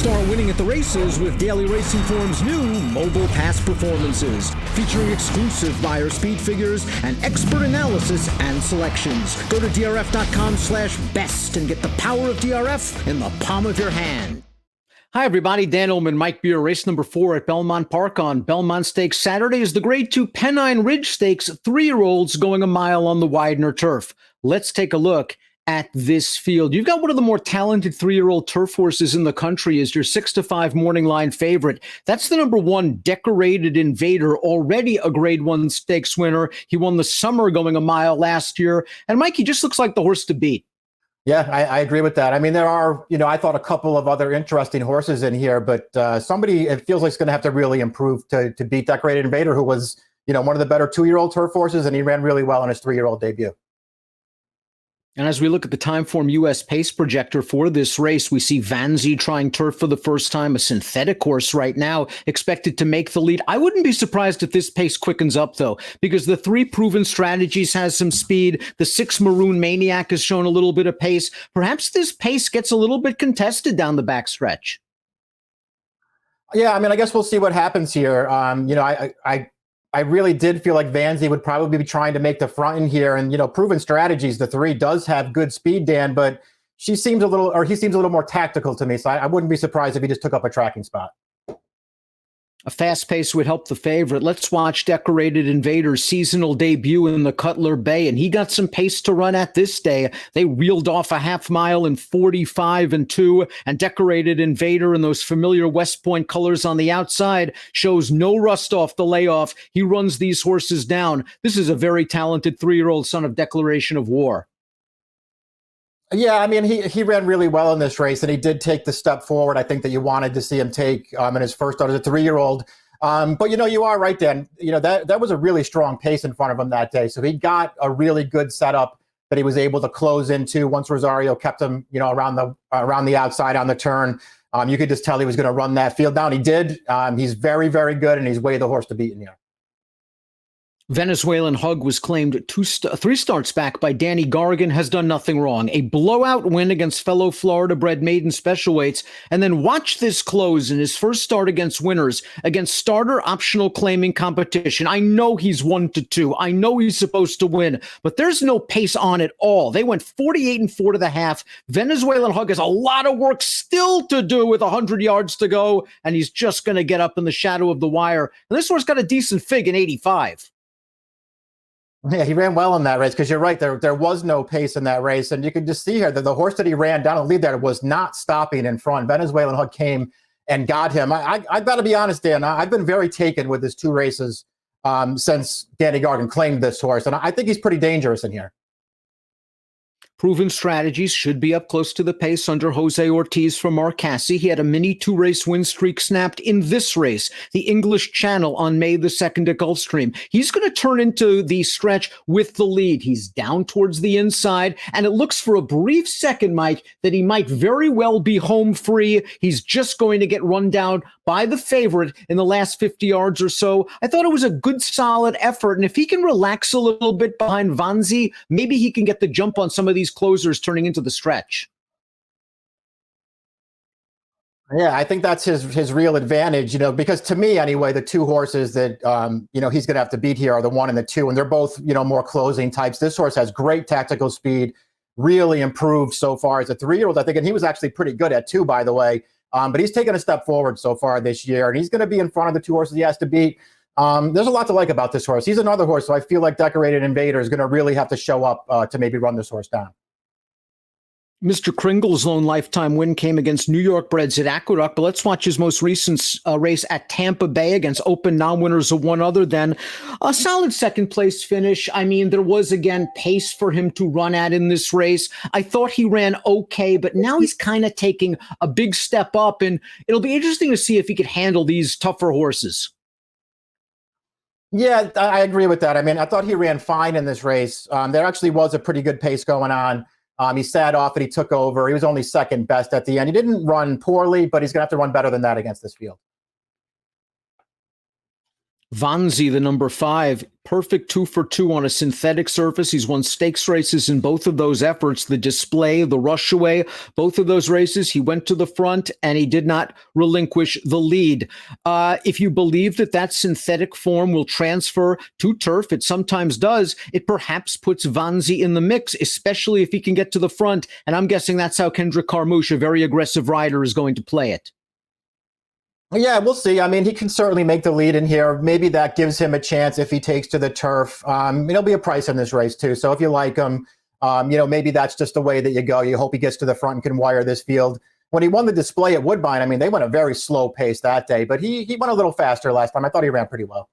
Start winning at the races with Daily Racing Form's new mobile pass performances, featuring exclusive buyer speed figures and expert analysis and selections. Go to drf.com/best and get the power of DRF in the palm of your hand. Hi, everybody. Dan Illman, Mike Beer, race number 4 at Belmont Park on Belmont Stakes Saturday is the Grade 2 Pennine Ridge Stakes, 3-year-olds going a mile on the Widener turf. Let's take a look at this field. You've got one of the more talented 3-year-old turf horses in the country as your 6-5 morning line favorite. That's the number 1 Decorated Invader, already a Grade 1 stakes winner. He won the summer going a mile last year. And Mike, he just looks like the horse to beat. Yeah, I agree with that. I mean, there are, I thought a couple of other interesting horses in here, but somebody, it feels like, is going to have to really improve to beat Decorated Invader, who was, one of the better 2-year-old turf horses, and he ran really well in his 3-year-old debut. And as we look at the Timeform U.S. pace projector for this race, we see Vanzi trying turf for the first time, a synthetic horse right now, expected to make the lead. I wouldn't be surprised if this pace quickens up, though, because the 3 Proven Strategies has some speed. The 6 Maroon Maniac has shown a little bit of pace. Perhaps this pace gets a little bit contested down the backstretch. Yeah, I mean, I guess we'll see what happens here. I really did feel like Vanzi would probably be trying to make the front in here. And, Proven Strategies, the 3, does have good speed, Dan, but he seems a little more tactical to me. So I wouldn't be surprised if he just took up a tracking spot. A fast pace would help the favorite. Let's watch Decorated Invader's seasonal debut in the Cutler Bay, and he got some pace to run at this day. They reeled off a half mile in 45-2, and Decorated Invader in those familiar West Point colors on the outside shows no rust off the layoff. He runs these horses down. This is a very talented 3-year-old son of Declaration of War. Yeah, I mean, he ran really well in this race, and he did take the step forward, I think, that you wanted to see him take in his first start as a 3-year-old. But, you are right, Dan. That was a really strong pace in front of him that day. So he got a really good setup that he was able to close into once Rosario kept him, around the outside on the turn. You could just tell he was going to run that field down. He did. He's very, very good, and he's way the horse to beat in here. Venezuelan Hug was claimed 3 starts back by Danny Gargan, has done nothing wrong. A blowout win against fellow Florida-bred maiden special weights. And then watch this close in his first start against winners, against starter optional claiming competition. I know he's 1-2. I know he's supposed to win, but there's no pace on at all. They went 48-4 to the half. Venezuelan Hug has a lot of work still to do with 100 yards to go, and he's just going to get up in the shadow of the wire. And this horse got a decent fig in 85. Yeah, he ran well in that race, because you're right, there was no pace in that race. And you can just see here that the horse that he ran down and lead there was not stopping in front. Venezuelan Hug came and got him. I've got to be honest, Dan, I've been very taken with his 2 races since Danny Gargan claimed this horse. And I think he's pretty dangerous in here. Proven Strategies should be up close to the pace under Jose Ortiz from Mark Cassie. He had a mini 2-race win streak snapped in this race, the English Channel, on May the 2nd at Gulfstream. He's going to turn into the stretch with the lead. He's down towards the inside, and it looks for a brief second, Mike, that he might very well be home free. He's just going to get run down by the favorite in the last 50 yards or so. I thought it was a good, solid effort, and if he can relax a little bit behind Vanzi, maybe he can get the jump on some of these closers turning into the stretch. Yeah, I think that's his real advantage, because to me anyway, the 2 horses that, he's going to have to beat here are the 1 and the 2, and they're both, more closing types. This horse has great tactical speed, really improved so far as a 3-year-old, I think, and he was actually pretty good at 2, by the way. But he's taken a step forward so far this year, and he's going to be in front of the 2 horses he has to beat. There's a lot to like about this horse. He's another horse, so I feel like Decorated Invader is going to really have to show up to maybe run this horse down. Mr. Kringle's lone lifetime win came against New York breds at Aqueduct, but let's watch his most recent race at Tampa Bay against open non-winners of one other than a solid second place finish. I mean, there was, again, pace for him to run at in this race. I thought he ran okay, but now he's kind of taking a big step up, and it'll be interesting to see if he could handle these tougher horses. Yeah, I agree with that. I mean, I thought he ran fine in this race. There actually was a pretty good pace going on. He sat off and he took over. He was only second best at the end. He didn't run poorly, but he's going to have to run better than that against this field. Vanzi, the number 5, perfect 2 for 2 on a synthetic surface. He's won stakes races in both of those efforts, the display, the rush away, both of those races. He went to the front and he did not relinquish the lead. If you believe that that synthetic form will transfer to turf, it sometimes does. It perhaps puts Vanzi in the mix, especially if he can get to the front. And I'm guessing that's how Kendrick Carmouche, a very aggressive rider, is going to play it. Yeah, we'll see. I mean, he can certainly make the lead in here. Maybe that gives him a chance if he takes to the turf. It'll be a price in this race too. So if you like him, maybe that's just the way that you go. You hope he gets to the front and can wire this field. When he won the display at Woodbine, I mean, they went a very slow pace that day, but he went a little faster last time. I thought he ran pretty well.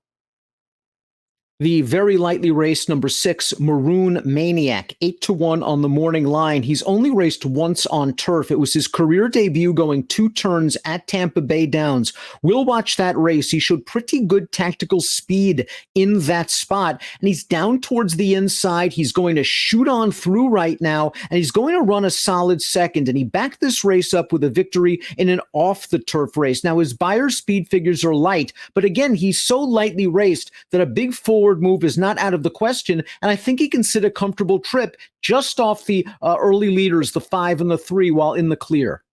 The very lightly raced number 6, Maroon Maniac, 8-1 on the morning line. He's only raced once on turf. It was his career debut going 2 turns at Tampa Bay Downs. We'll watch that race. He showed pretty good tactical speed in that spot, and he's down towards the inside. He's going to shoot on through right now, and he's going to run a solid second, and he backed this race up with a victory in an off-the-turf race. Now, his Beyer speed figures are light, but again, he's so lightly raced that a big forward move is not out of the question, and I think he can sit a comfortable trip just off the early leaders, the 5 and the 3, while in the clear.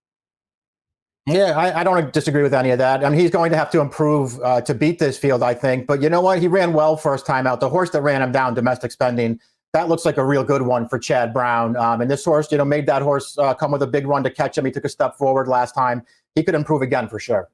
Yeah, I don't disagree with any of that. I mean, he's going to have to improve to beat this field, I think. But you know what? He ran well first time out. The horse that ran him down, Domestic Spending, that looks like a real good one for Chad Brown. And this horse, made that horse come with a big run to catch him. He took a step forward last time. He could improve again for sure.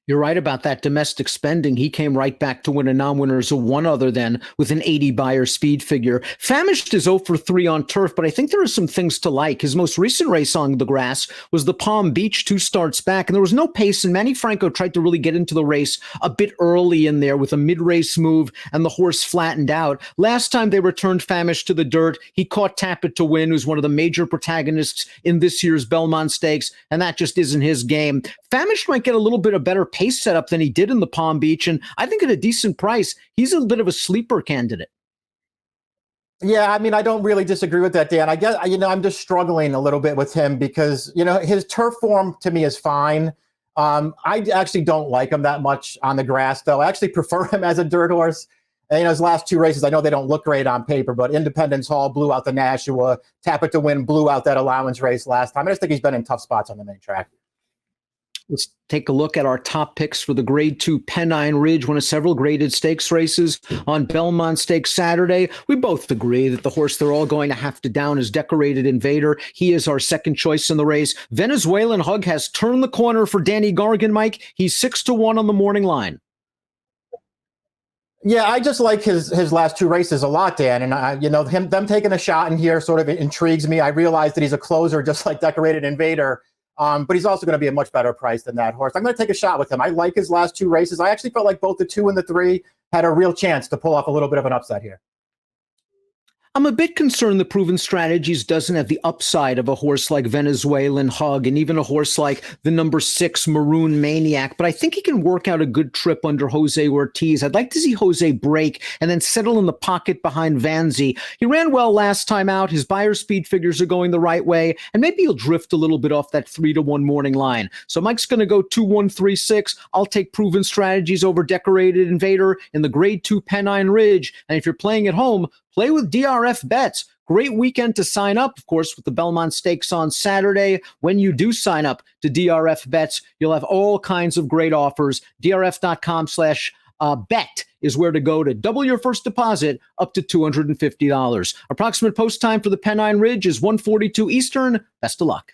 You're right about that Domestic Spending. He came right back to win a non-winner as a one other than with an 80 Beyer speed figure. Famished is 0 for 3 on turf, but I think there are some things to like. His most recent race on the grass was the Palm Beach 2 starts back, and there was no pace, and Manny Franco tried to really get into the race a bit early in there with a mid-race move, and the horse flattened out. Last time they returned Famished to the dirt, he caught Tapit to Win, who's one of the major protagonists in this year's Belmont Stakes, and that just isn't his game. Famished might get a little bit of better pace setup than he did in the Palm Beach, and I think at a decent price, he's a bit of a sleeper candidate. Yeah, I mean, I don't really disagree with that, Dan. I guess, I'm just struggling a little bit with him because, his turf form to me is fine. I actually don't like him that much on the grass, though. I actually prefer him as a dirt horse. And, his last 2 races, I know they don't look great on paper, but Independence Hall blew out the Nashua. Tapit to Win blew out that allowance race last time. I just think he's been in tough spots on the main track. Let's take a look at our top picks for the Grade 2 Pennine Ridge, one of several graded stakes races on Belmont Stakes Saturday. We both agree that the horse they're all going to have to down is Decorated Invader. He is our second choice in the race. Venezuelan Hug has turned the corner for Danny Gargan, Mike. He's 6-1 on the morning line. Yeah, I just like his last 2 races a lot, Dan. And them taking a shot in here sort of intrigues me. I realize that he's a closer just like Decorated Invader. But he's also going to be a much better price than that horse. I'm going to take a shot with him. I like his last 2 races. I actually felt like both the 2 and the 3 had a real chance to pull off a little bit of an upset here. I'm a bit concerned the Proven Strategies doesn't have the upside of a horse like Venezuelan Hug and even a horse like the number 6 Maroon Maniac, but I think he can work out a good trip under Jose Ortiz. I'd like to see Jose break and then settle in the pocket behind Vanzi. He ran well last time out. His Beyer speed figures are going the right way, and maybe he'll drift a little bit off that 3-1 morning line. So Mike's going to go 2-1-3-6. I'll take Proven Strategies over Decorated Invader in the Grade 2 Pennine Ridge. And if you're playing at home, play with DRF Bets. Great weekend to sign up, of course, with the Belmont Stakes on Saturday. When you do sign up to DRF Bets, you'll have all kinds of great offers. DRF.com/bet is where to go to double your first deposit up to $250. Approximate post time for the Pennine Ridge is 1:42 Eastern. Best of luck.